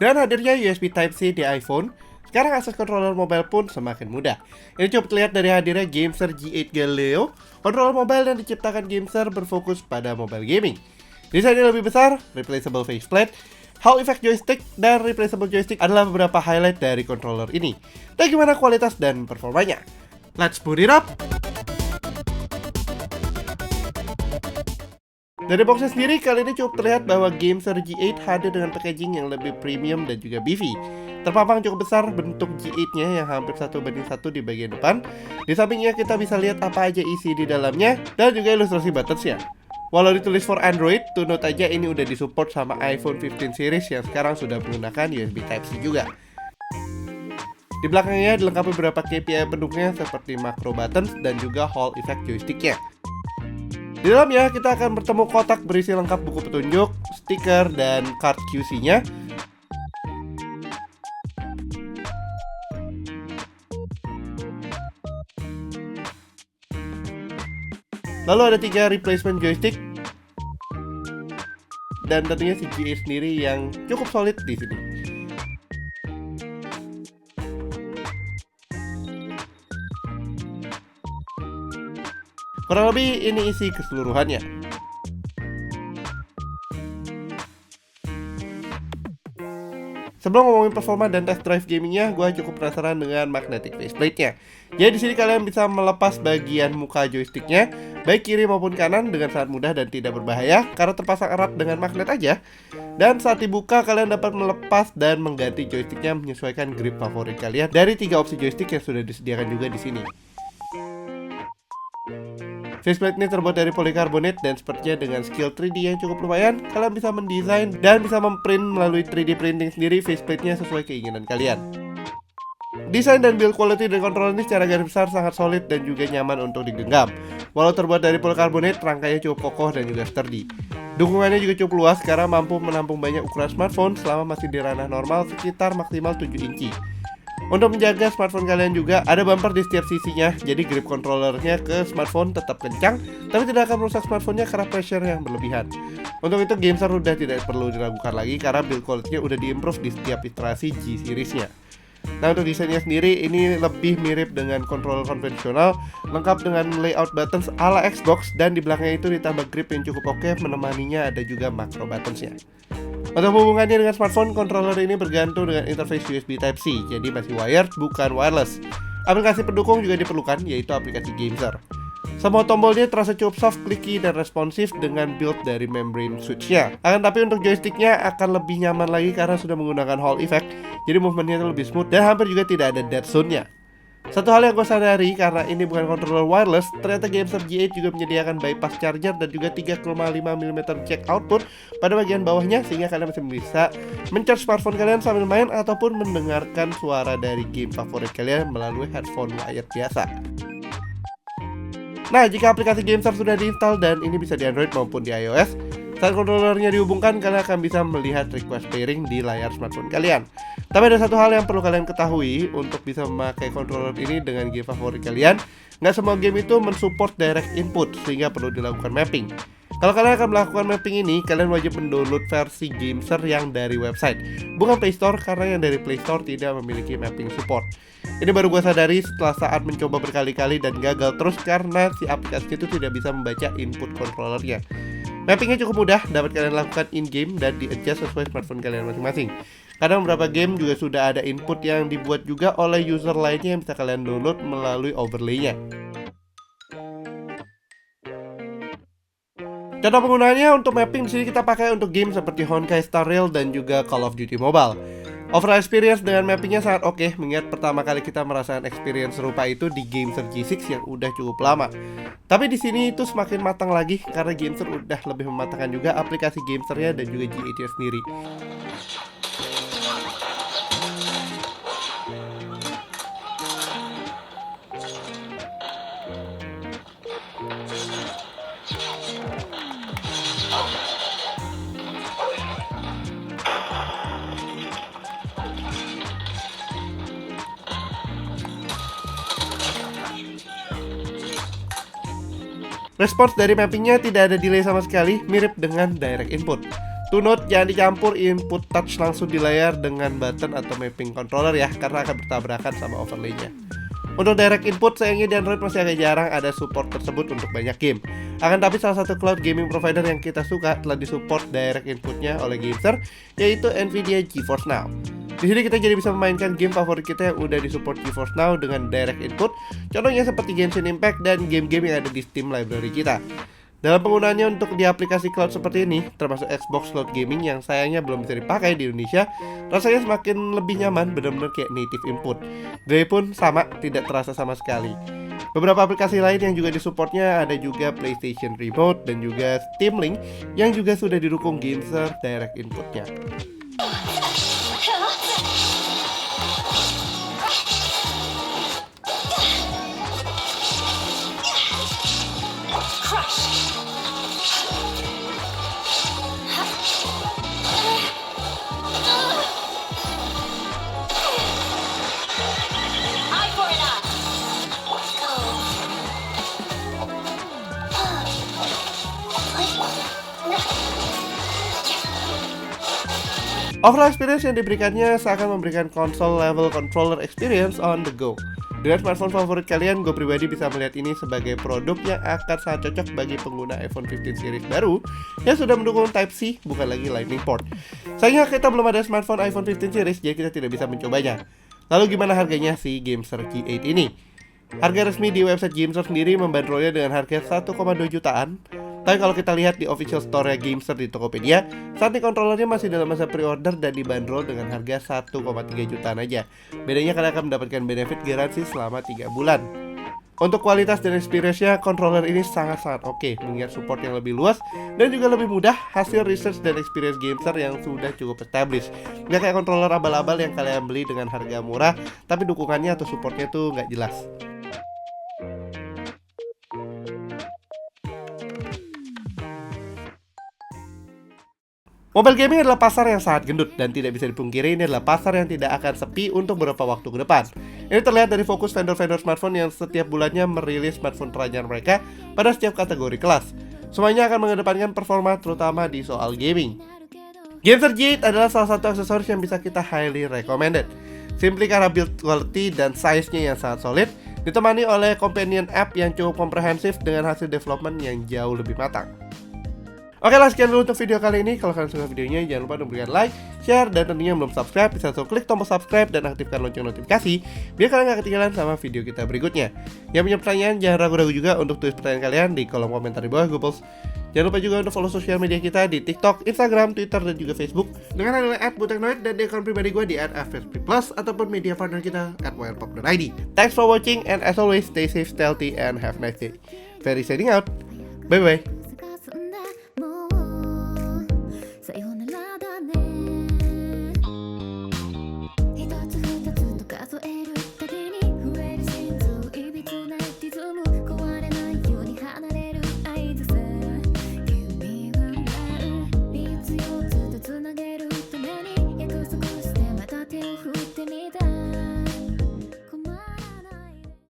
Dan hadirnya USB Type-C di iPhone, sekarang akses controller mobile pun semakin mudah. Ini cukup terlihat dari hadirnya Gameser G8 Galileo, controller mobile yang diciptakan Gameser berfokus pada mobile gaming. Desainnya lebih besar, replaceable faceplate, Hall effect joystick, dan replaceable joystick adalah beberapa highlight dari controller ini. Dan gimana kualitas dan performanya? Let's boot it up! Dari boxnya sendiri, kali ini cukup terlihat bahwa Gameser G8 hadir dengan packaging yang lebih premium dan juga beefy. Terpampang cukup besar bentuk G8-nya yang hampir 1:1 di bagian depan. Di sampingnya kita bisa lihat apa aja isi di dalamnya dan juga ilustrasi buttons-nya. Walau ditulis for Android, to note aja ini udah disupport sama iPhone 15 series yang sekarang sudah menggunakan USB Type-C juga. Di belakangnya dilengkapi beberapa KPI pendukungnya seperti macro buttons dan juga Hall effect joystick-nya. Di dalamnya kita akan bertemu kotak berisi lengkap buku petunjuk, stiker, dan card QC-nya. Lalu ada 3 replacement joystick. Dan tentunya si G8 sendiri yang cukup solid di sini. Kurang lebih ini isi keseluruhannya. Sebelum ngomongin performa dan test drive gamingnya, gue cukup penasaran dengan magnetic faceplate-nya. Jadi di sini kalian bisa melepas bagian muka joysticknya, baik kiri maupun kanan dengan sangat mudah dan tidak berbahaya karena terpasang erat dengan magnet aja. Dan saat dibuka kalian dapat melepas dan mengganti joysticknya menyesuaikan grip favorit kalian dari 3 opsi joystick yang sudah disediakan juga di sini. Faceplate ini terbuat dari polikarbonat dan sepertinya dengan skill 3D yang cukup lumayan, kalian bisa mendesain dan bisa memprint melalui 3D printing sendiri faceplate-nya sesuai keinginan kalian. Desain dan build quality dari controller ini secara garis besar sangat solid dan juga nyaman untuk digenggam. Walau terbuat dari polikarbonat, rangkainya cukup kokoh dan juga sturdy. Dukungannya juga cukup luas karena mampu menampung banyak ukuran smartphone selama masih di ranah normal sekitar maksimal 7 inci. Untuk menjaga smartphone kalian juga ada bumper di setiap sisinya, jadi grip controllernya ke smartphone tetap kencang, tapi tidak akan merusak smartphone-nya karena pressure yang berlebihan. Untuk itu Gameser udah tidak perlu diragukan lagi karena build quality-nya udah diimprove di setiap iterasi G series-nya. Nah untuk desainnya sendiri ini lebih mirip dengan controller konvensional, lengkap dengan layout buttons ala Xbox dan di belakangnya itu ditambah grip yang cukup oke, menemaninya ada juga macro buttons-nya. Untuk hubungannya dengan smartphone, controller ini bergantung dengan interface USB Type-C, jadi masih wired bukan wireless. Aplikasi pendukung juga diperlukan, yaitu aplikasi Gameser. Semua tombolnya terasa cukup soft, clicky, dan responsif dengan build dari membrane switch-nya. Akan tapi untuk joysticknya akan lebih nyaman lagi karena sudah menggunakan Hall effect, jadi movementnya lebih smooth dan hampir juga tidak ada dead zone-nya. Satu hal yang gue sadari karena ini bukan controller wireless, ternyata Gameser G8 juga menyediakan bypass charger dan juga 3,5mm jack output pada bagian bawahnya sehingga kalian masih bisa mencharge smartphone kalian sambil main ataupun mendengarkan suara dari game favorit kalian melalui headphone wired biasa. Nah, jika aplikasi Gameser sudah diinstal dan ini bisa di Android maupun di iOS, saat controllernya dihubungkan, kalian akan bisa melihat request pairing di layar smartphone kalian. Tapi ada satu hal yang perlu kalian ketahui untuk bisa memakai controller ini dengan game favorit kalian. Nggak semua game itu mensupport direct input, sehingga perlu dilakukan mapping. Kalau kalian akan melakukan mapping ini, kalian wajib mendownload versi Gameser yang dari website, bukan Play Store karena yang dari Play Store tidak memiliki mapping support. Ini baru gue sadari setelah saat mencoba berkali-kali dan gagal terus karena si aplikasi itu tidak bisa membaca input controllernya. Mappingnya cukup mudah, dapat kalian lakukan in-game dan di-adjust sesuai smartphone kalian masing-masing. Kadang beberapa game juga sudah ada input yang dibuat juga oleh user lainnya yang bisa kalian download melalui overlay-nya. Contoh penggunaannya untuk mapping di sini kita pakai untuk game seperti Honkai Star Rail dan juga Call of Duty Mobile. Overall experience dengan mappingnya sangat oke, mengingat pertama kali kita merasakan experience serupa itu di Gameser G6 yang udah cukup lama. Tapi di sini itu semakin matang lagi karena Gameser udah lebih mematangkan juga aplikasi Gamesernya dan juga G8-nya sendiri. Respons dari mappingnya tidak ada delay sama sekali, mirip dengan direct input. To note, jangan dicampur input touch langsung di layar dengan button atau mapping controller ya, karena akan bertabrakan sama overlay-nya. Untuk direct input, sayangnya di Android masih agak jarang ada support tersebut untuk banyak game. Akan tapi salah satu cloud gaming provider yang kita suka telah disupport direct inputnya oleh Gamester, yaitu Nvidia GeForce Now. Di sini kita jadi bisa memainkan game favorit kita yang udah disupport GeForce Now dengan direct input, contohnya seperti Genshin Impact dan game-game yang ada di Steam library kita. Dalam penggunaannya untuk di aplikasi cloud seperti ini, termasuk Xbox Cloud Gaming yang sayangnya belum bisa dipakai di Indonesia, rasanya semakin lebih nyaman, benar-benar kayak native input. Delay pun sama, tidak terasa sama sekali. Beberapa aplikasi lain yang juga disupportnya ada juga PlayStation Remote dan juga Steam Link yang juga sudah didukung Gamester direct inputnya. Overall experience yang diberikannya seakan memberikan console level controller experience on the go. Dengan smartphone favorit kalian, gue pribadi bisa melihat ini sebagai produk yang akan sangat cocok bagi pengguna iPhone 15 series baru yang sudah mendukung Type-C, bukan lagi Lightning port. Sayangnya kita belum ada smartphone iPhone 15 series, jadi kita tidak bisa mencobanya. Lalu gimana harganya si Gamester G8 ini? Harga resmi di website Gamester sendiri membandrolnya dengan harga 1,2 jutaan. Tapi kalau kita lihat di official store Gamester di Tokopedia, saat ini kontrolernya masih dalam masa pre-order dan dibanderol dengan harga 1,3 jutaan aja. Bedanya kalian akan mendapatkan benefit garansi selama 3 bulan. Untuk kualitas dan experience-nya, controller ini sangat-sangat oke, mengingat support yang lebih luas dan juga lebih mudah, hasil research dan experience Gamester yang sudah cukup established. Nggak kayak controller abal-abal yang kalian beli dengan harga murah, tapi dukungannya atau supportnya tuh nggak jelas. Mobile gaming adalah pasar yang sangat gendut dan tidak bisa dipungkiri ini adalah pasar yang tidak akan sepi untuk beberapa waktu ke depan. Ini terlihat dari fokus vendor-vendor smartphone yang setiap bulannya merilis smartphone teranyar mereka pada setiap kategori kelas. Semuanya akan mengedepankan performa terutama di soal gaming. Gamester G8 adalah salah satu aksesoris yang bisa kita highly recommended. Simply karena build quality dan size-nya yang sangat solid, ditemani oleh companion app yang cukup komprehensif dengan hasil development yang jauh lebih matang. Oke lah, sekian dulu untuk video kali ini. Kalau kalian suka videonya, jangan lupa untuk berikan like, share, dan tentunya belum subscribe, bisa langsung klik tombol subscribe dan aktifkan lonceng notifikasi biar kalian gak ketinggalan sama video kita berikutnya. Yang punya pertanyaan, jangan ragu-ragu juga untuk tulis pertanyaan kalian di kolom komentar di bawah Googles. Jangan lupa juga untuk follow sosial media kita di TikTok, Instagram, Twitter, dan juga Facebook dengan handle @buteknoid dan di akun pribadi gue di @fsp+ ataupun media partner kita @wirepop.id. Thanks for watching and as always, stay safe, healthy, and have a nice day. Very signing out. Bye-bye.